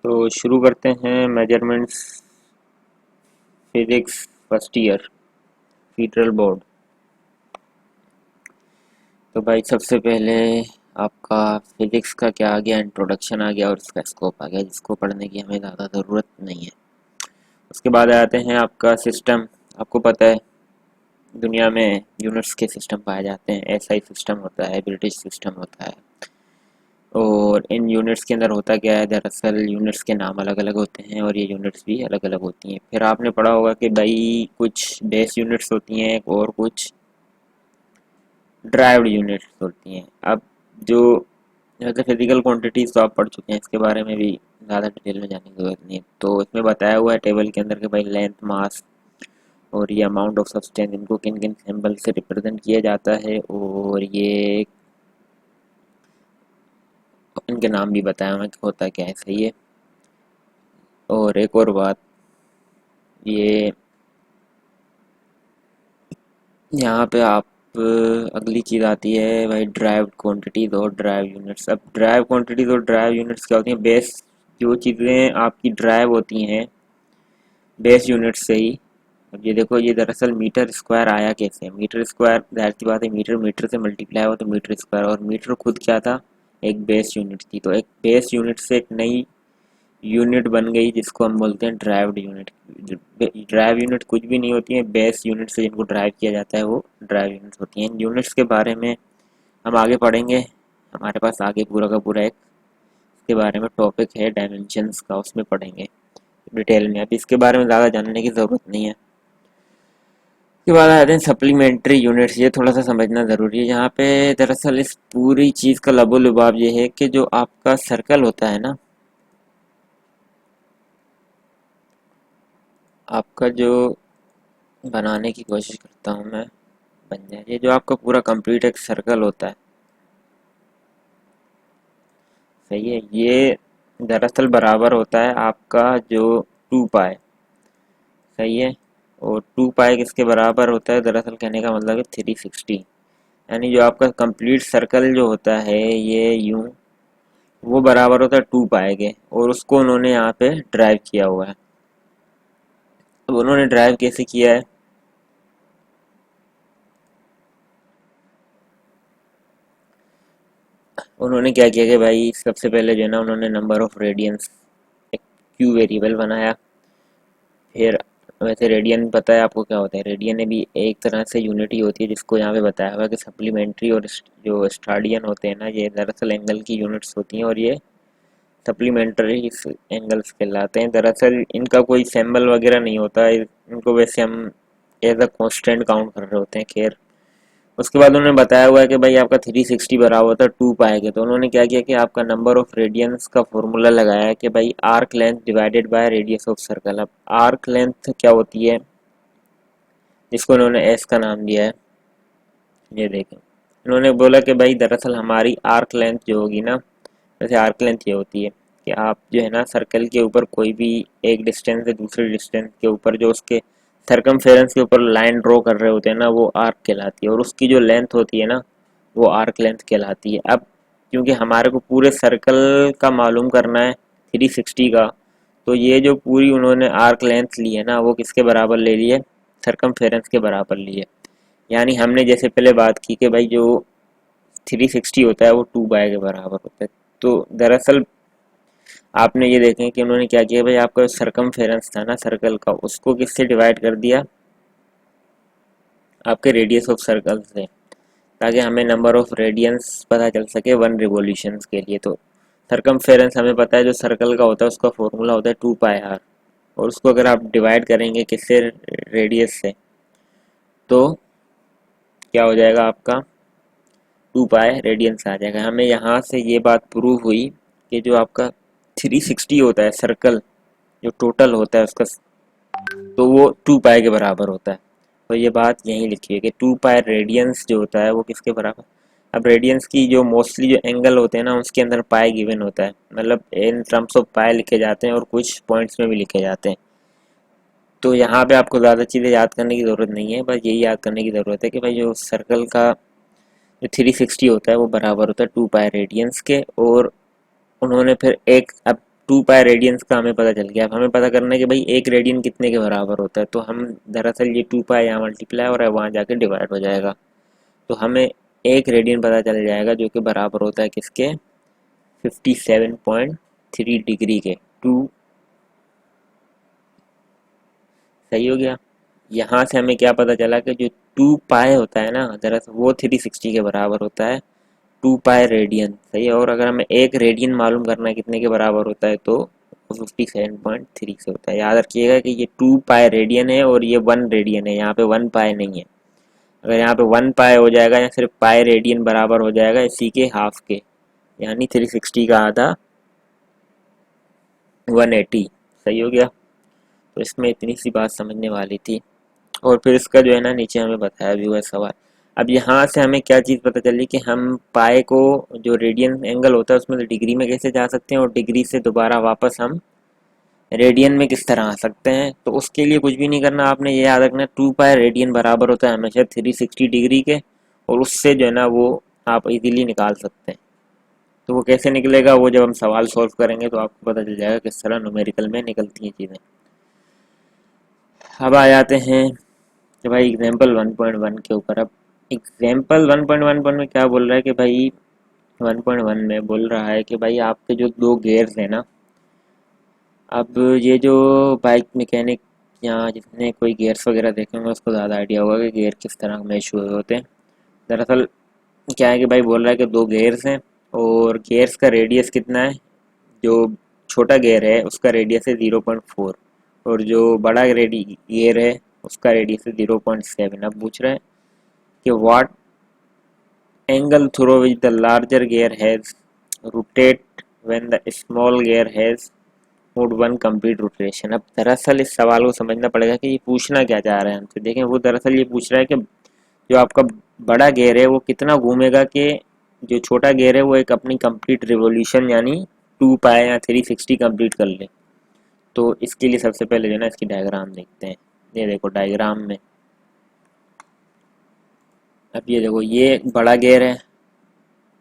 तो शुरू करते हैं measurements physics first year federal board. तो भाई सबसे पहले आपका फिजिक्स का क्या आ गया, इंट्रोडक्शन आ गया और उसका स्कोप आ गया, जिसको पढ़ने की हमें ज़्यादा ज़रूरत नहीं है। उसके बाद आते हैं आपका सिस्टम। आपको पता है दुनिया में यूनिट्स के सिस्टम पाए जाते हैं। एसआई सिस्टम होता है, ब्रिटिश सिस्टम होता है। और इन यूनिट्स के अंदर होता क्या है, दरअसल यूनिट्स के नाम अलग अलग होते हैं और ये यूनिट्स भी अलग अलग होती हैं। फिर आपने पढ़ा होगा कि भाई कुछ बेस यूनिट्स होती हैं और कुछ ड्राइव्ड यूनिट्स होती हैं। अब जो जैसे फिजिकल क्वांटिटीज तो आप पढ़ चुके हैं, इसके बारे में भी ज़्यादा डिटेल में जाने की जरूरत नहीं है। तो इसमें बताया हुआ है टेबल के अंदर कि भाई लेंथ, मास और ये अमाउंट ऑफ सब्सटेंस, इनको किन किन सिंबल से रिप्रेजेंट किया जाता है और ये इनके नाम भी बताया हुआ है कि होता क्या है। सही है। और एक और बात, ये यहाँ पे आप अगली चीज़ आती है भाई ड्राइव्ड क्वांटिटीज और ड्राइव यूनिट्स। अब ड्राइव क्वांटिटीज और ड्राइव यूनिट्स क्या होती हैं? बेस जो चीज़ें आपकी ड्राइव होती हैं बेस यूनिट से ही। अब ये देखो, ये दरअसल मीटर स्क्वायर आया कैसे? मीटर स्क्वायर जाहिर सी बात है, मीटर मीटर से मल्टीप्लाई हुआ तो मीटर स्क्वायर, और मीटर खुद क्या था? एक बेस यूनिट थी। तो एक बेस यूनिट से एक नई यूनिट बन गई जिसको हम बोलते हैं ड्राइव्ड यूनिट। ड्राइव यूनिट कुछ भी नहीं होती है, बेस यूनिट से जिनको ड्राइव किया जाता है वो ड्राइव यूनिट्स होती हैं। इन यूनिट्स के बारे में हम आगे पढ़ेंगे। हमारे पास आगे पूरा का पूरा एक इसके बारे में टॉपिक है डायमेंशंस का, उसमें पढ़ेंगे डिटेल में। अभी इसके बारे में ज़्यादा जानने की ज़रूरत नहीं है। उसके बाद आते हैं सप्लीमेंट्री यूनिट्स। ये थोड़ा सा समझना ज़रूरी है। यहाँ पे दरअसल इस पूरी चीज़ का लबो लुबाब ये है कि जो आपका सर्कल होता है ना, आपका जो बनाने की कोशिश करता हूँ मैं, बन जाए, ये जो आपका पूरा कंप्लीट एक सर्कल होता है। सही है। ये दरअसल बराबर होता है आपका जो 2 पाई। सही है। और 2 पाई किसके बराबर होता है? दरअसल कहने का मतलब है 360। यानी जो आपका कंप्लीट सर्कल जो होता है ये यूं, वो बराबर होता है 2 पाई के, और उसको उन्होंने यहाँ पे ड्राइव किया हुआ है। अब उन्होंने ड्राइव कैसे किया है? उन्होंने क्या किया कि भाई सबसे पहले जो है ना, उन्होंने नंबर ऑफ रेडियंस एक क्यू वेरिएबल बनाया। फिर वैसे रेडियन पता है आपको क्या होता है? रेडियन भी एक तरह से यूनिट ही होती है, जिसको यहाँ पे बताया हुआ है कि सप्लीमेंट्री और जो स्टाडियन होते हैं ना, ये दरअसल एंगल की यूनिट्स होती हैं और ये सप्लीमेंट्री एंगल्स कहलाते हैं। दरअसल इनका कोई सिंबल वगैरह नहीं होता है, इनको वैसे हम एज अ कांस्टेंट काउंट कर रहे होते हैं। खैर, उसके बाद उन्होंने बताया हुआ है कि भाई आपका 360 बराबर होता है 2 पाई के। तो उन्होंने क्या किया कि आपका नंबर ऑफ रेडियंस का फॉर्मूला लगाया है कि भाई arc length divided by radius of circle. अब आर्क लेंथ क्या होती है, जिसको उन्होंने एस का नाम दिया है? ये देखें, उन्होंने बोला कि भाई दरअसल हमारी आर्क लेंथ जो होगी ना, जैसे आर्क लेंथ ये होती है कि आप जो है ना सर्कल के ऊपर कोई भी एक डिस्टेंस से दूसरे डिस्टेंस के ऊपर जो उसके सरकमफेरेंस के ऊपर लाइन ड्रॉ कर रहे होते हैं ना, वो आर्क कहलाती है। और उसकी जो लेंथ होती है ना, वो आर्क लेंथ कहलाती है। अब क्योंकि हमारे को पूरे सर्कल का मालूम करना है 360 का, तो ये जो पूरी उन्होंने आर्क लेंथ ली है ना, वो किसके बराबर ले ली है? सरकमफेरेंस के बराबर ली है। यानी हमने जैसे पहले बात की कि भाई जो 360 होता है वो 2 पाई के बराबर होता है। तो दरअसल आपने ये देखें कि उन्होंने क्या किया भाई, आपका सरकमफेरेंस था ना सर्कल का, उसको किससे डिवाइड कर दिया? आपके रेडियस ऑफ सर्कल से, ताकि हमें नंबर ऑफ रेडियंस पता चल सके 1 रिवॉल्यूशन के लिए। तो सरकमफेरेंस हमें पता है जो सर्कल का होता है उसका फॉर्मूला होता है 2 पाई आर, और उसको अगर आप डिवाइड करेंगे किससे? रेडियस से, तो क्या हो जाएगा आपका? 2 पाई रेडियंस आ जाएगा। हमें यहाँ से ये बात प्रूव हुई कि जो आपका 360 होता है सर्कल, जो टोटल होता है उसका, तो वो 2 पाई के बराबर होता है। तो ये बात यहीं लिखी है कि 2 पाई रेडियंस जो होता है वो किसके बराबर? अब रेडियंस की जो मोस्टली जो एंगल होते हैं ना, उसके अंदर पाई गिवन होता है, मतलब इन टर्म्स ऑफ पाई लिखे जाते हैं और कुछ पॉइंट्स में भी लिखे जाते हैं। तो यहाँ पे आपको ज़्यादा चीज़ें याद करने की ज़रूरत नहीं है, बस यही याद करने की ज़रूरत है कि भाई जो सर्कल का जो 360 होता है वो बराबर होता है 2 पाई रेडियंस के। और उन्होंने फिर एक, अब टू पाई रेडियंस का हमें पता चल गया। अब हमें पता करना है कि भाई एक रेडियन कितने के बराबर होता है, तो हम दरअसल ये टू पाई यहाँ मल्टीप्लाई और वहाँ जाके डिवाइड हो जाएगा, तो हमें एक रेडियन पता चल जाएगा जो कि बराबर होता है किसके, 57.3 डिग्री के। टू, सही हो गया। यहाँ से हमें क्या पता चला कि जो टू पाई होता है ना, दरअसल वो 360 के बराबर होता है, टू पाई रेडियन, सही है। और अगर हमें एक रेडियन मालूम करना है कितने के बराबर होता है, तो 57.3 से होता है। याद रखिएगा कि ये टू पाई रेडियन है और ये वन रेडियन है, यहाँ पे वन पाई नहीं है। अगर यहाँ पे वन पाई हो जाएगा या सिर्फ पाई रेडियन बराबर हो जाएगा इसी के हाफ के, यानी 360 का आधा 180, सही हो गया। तो इसमें इतनी सी बात समझने वाली थी। और फिर इसका जो है ना नीचे हमें बताया भी हुआ है सवाल। अब यहाँ से हमें क्या चीज़ पता चली कि हम पाए को, जो रेडियन एंगल होता है उसमें तो डिग्री में कैसे जा सकते हैं, और डिग्री से दोबारा वापस हम रेडियन में किस तरह आ सकते हैं। तो उसके लिए कुछ भी नहीं करना, आपने ये याद रखना, टू पाई रेडियन बराबर होता है हमेशा 360 डिग्री के, और उससे जो है ना वो आप इजीली निकाल सकते हैं। तो वो कैसे निकलेगा, वो जब हम सवाल सॉल्व करेंगे तो आपको पता चल जाएगा किस तरह न्यूमेरिकल में निकलती हैं चीज़ें। अब आ जाते हैं कि भाई एग्जाम्पल 1.1 के ऊपर। अब एग्जाम्पल 1.1 में क्या बोल रहा है कि भाई 1.1 में बोल रहा है कि भाई आपके जो दो गेयर्स हैं ना, अब ये जो बाइक मैकेनिक या जिसने कोई गेयर्स वगैरह देखे होंगे उसको ज़्यादा आइडिया होगा कि गेयर किस तरह मैच हुए होते हैं। दरअसल क्या है कि भाई बोल रहा है कि दो गेयर्स हैं और गेयर्स का रेडियस कितना है, जो छोटा गेयर है उसका रेडियस है 0.4 और जो बड़ा गेयर है उसका रेडियस है 0.7। अब पूछ रहा है कि what angle through which the larger gear has rotate when the small gear has mode one complete rotation. अब दरअसल इस सवाल को समझना पड़ेगा कि ये पूछना क्या चाह रहे हैं हमसे। देखें, वो दरअसल ये पूछ रहा है कि जो आपका बड़ा गेयर है वो कितना घूमेगा कि जो छोटा गेयर है वो एक अपनी कंप्लीट रिवॉल्यूशन यानी टू पाए या 360 कंप्लीट कर ले। तो इसके लिए सबसे पहले जो है ना इसकी डायग्राम देखते हैं। ये देखो डायग्राम में, अब ये देखो ये बड़ा गेयर है,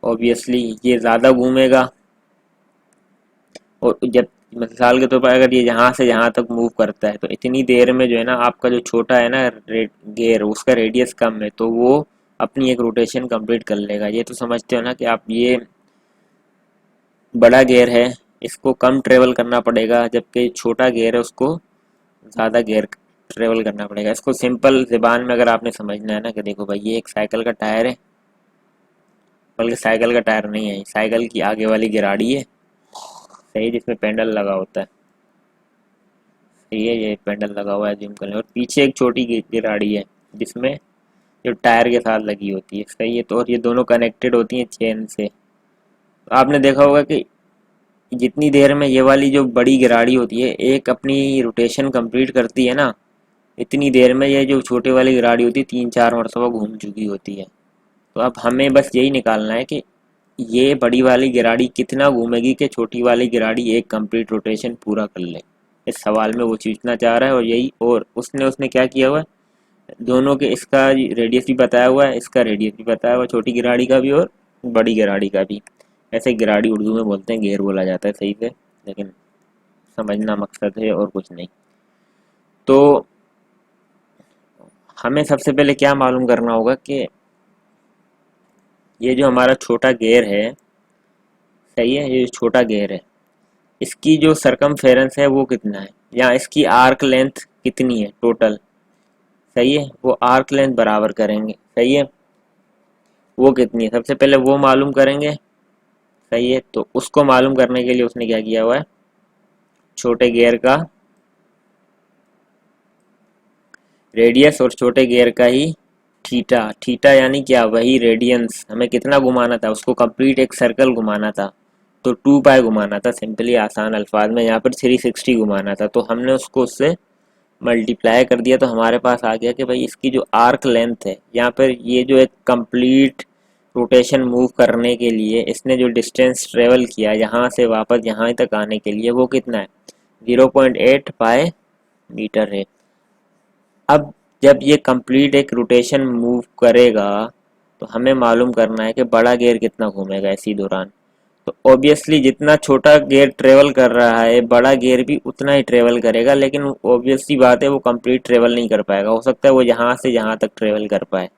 ऑब्वियसली ये ज़्यादा घूमेगा, और जब मिसाल के तौर पर अगर ये यहाँ से यहाँ तक मूव करता है तो इतनी देर में जो है ना आपका जो छोटा है ना गेयर उसका रेडियस कम है, तो वो अपनी एक रोटेशन कंप्लीट कर लेगा। ये तो समझते हो ना कि आप ये बड़ा गेयर है इसको कम ट्रेवल करना पड़ेगा, जबकि छोटा गेयर है उसको ज़्यादा गेयर ट्रेवल करना पड़ेगा। इसको सिंपल ज़बान में अगर आपने समझना है ना कि देखो भाई ये एक साइकिल का टायर है, बल्कि साइकिल का टायर नहीं है, साइकिल की आगे वाली गिराड़ी है, सही, जिसमें पेंडल लगा होता है, सही है, ये पेंडल लगा हुआ है जिम करने, और पीछे एक छोटी गिराड़ी है जिसमें जो टायर के साथ लगी होती है, सही है। तो और ये दोनों कनेक्टेड होती हैं चेन से। तो आपने देखा होगा कि जितनी देर में ये वाली जो बड़ी गिराड़ी होती है एक अपनी रोटेशन कंप्लीट करती है ना, इतनी देर में ये जो छोटे वाली गिराड़ी होती है 3-4 मरतबा घूम चुकी होती है। तो अब हमें बस यही निकालना है कि ये बड़ी वाली गिराड़ी कितना घूमेगी कि छोटी वाली गिराड़ी एक कंप्लीट रोटेशन पूरा कर ले। इस सवाल में वो पूछना चाह रहा है, और यही, और उसने उसने क्या किया हुआ है, दोनों के इसका रेडियस भी बताया हुआ है, इसका रेडियस भी बताया हुआ है, छोटी गिराड़ी का भी और बड़ी गिराड़ी का भी। ऐसे गिराड़ी उर्दू में बोलते हैं, घेर बोला जाता है सही से, लेकिन समझना मकसद है और कुछ नहीं। तो हमें सबसे पहले क्या मालूम करना होगा कि ये जो हमारा छोटा गेयर है, सही है, ये जो छोटा गेयर है इसकी जो सरकमफेरेंस है वो कितना है, या इसकी आर्क लेंथ कितनी है टोटल, सही है, वो आर्क लेंथ बराबर करेंगे, सही है, वो कितनी है सबसे पहले वो मालूम करेंगे, सही है। तो उसको मालूम करने के लिए उसने क्या किया हुआ है, छोटे गियर का रेडियस और छोटे गियर का ही थीटा, थीटा यानी क्या, वही रेडियंस, हमें कितना घुमाना था, उसको कंप्लीट एक सर्कल घुमाना था, तो 2 पाई घुमाना था, सिंपली आसान अल्फाज में। यहाँ पर 360 घुमाना था, तो हमने उसको उससे मल्टीप्लाई कर दिया, तो हमारे पास आ गया कि भाई इसकी जो आर्क लेंथ है, यहाँ पर ये जो एक कंप्लीट रोटेशन मूव करने के लिए इसने जो डिस्टेंस ट्रेवल किया यहाँ से वापस यहाँ तक आने के लिए, वो कितना है, 0.8 पाई मीटर है। अब जब ये कंप्लीट एक रोटेशन मूव करेगा तो हमें मालूम करना है कि बड़ा गेयर कितना घूमेगा इसी दौरान। तो ऑब्वियसली जितना छोटा गियर ट्रेवल कर रहा है बड़ा गियर भी उतना ही ट्रेवल करेगा, लेकिन ऑब्वियसली बात है वो कंप्लीट ट्रेवल नहीं कर पाएगा। हो सकता है वो यहाँ से यहाँ तक ट्रेवल कर पाए,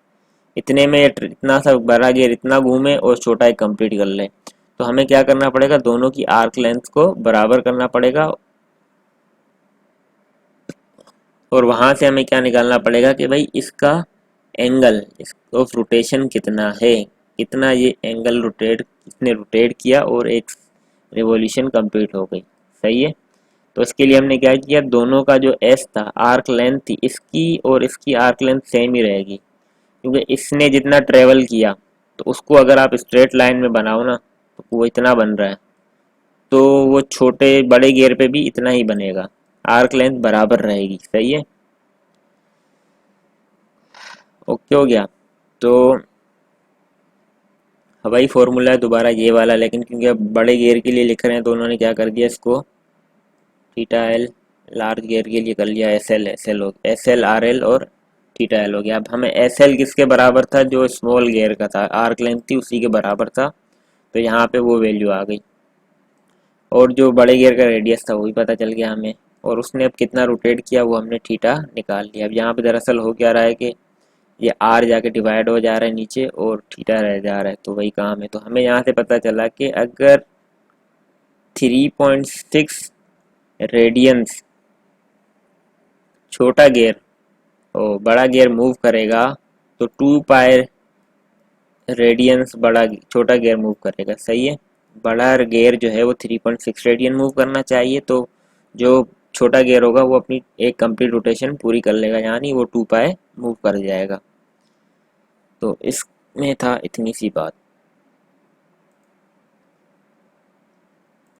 इतने में इतना सा बड़ा गियर इतना घूमे और छोटा एक कंप्लीट कर ले। तो हमें क्या करना पड़ेगा, दोनों की आर्क लेंथ को बराबर करना पड़ेगा, और वहां से हमें क्या निकालना पड़ेगा कि भाई इसका एंगल ऑफ रोटेशन कितना है, कितना ये एंगल रोटेट इसने रोटेट किया और एक रिवॉल्यूशन कंप्लीट हो गई। सही है। तो इसके लिए हमने क्या किया, दोनों का जो एस था आर्क लेंथ थी इसकी और इसकी आर्क लेंथ सेम ही रहेगी, क्योंकि इसने जितना ट्रेवल किया तो उसको अगर आप स्ट्रेट लाइन में बनाओ ना तो वो इतना बन रहा है, तो वो छोटे बड़े गियर पे भी इतना ही बनेगा, आर्क लेंथ बराबर रहेगी। सही है। ओके हो गया। तो हवाई फॉर्मूला है दोबारा ये वाला, लेकिन क्योंकि अब बड़े गियर के लिए लिख रहे हैं तो उन्होंने क्या कर दिया, इसको थीटा एल, लार्ज गियर के लिए कर लिया S L, S L R L और थीटा एल हो गया। अब हमें एस एल किसके बराबर था, जो स्मॉल गियर का था, आर्क लेंथ थी उसी के बराबर था, तो यहाँ पे वो वैल्यू आ गई। और जो बड़े गियर का रेडियस था वो भी पता चल गया हमें, और उसने अब कितना रोटेट किया वो हमने थीटा निकाल लिया। अब यहाँ पे दरअसल हो क्या रहा है कि ये आर जाके डिवाइड हो जा रहा है नीचे और थीटा रह जा रहा है, तो वही काम है। तो हमें यहाँ से पता चला कि अगर 3.6 रेडियंस छोटा गियर और बड़ा गियर मूव करेगा तो 2 पाई रेडियंस बड़ा छोटा गियर मूव करेगा। सही है। बड़ा गियर जो है वो 3.6 रेडियन मूव करना चाहिए, तो जो छोटा गियर होगा वो अपनी एक कंप्लीट रोटेशन पूरी कर लेगा, यानी वो 2 पाई मूव कर जाएगा। तो इसमें था इतनी सी बात।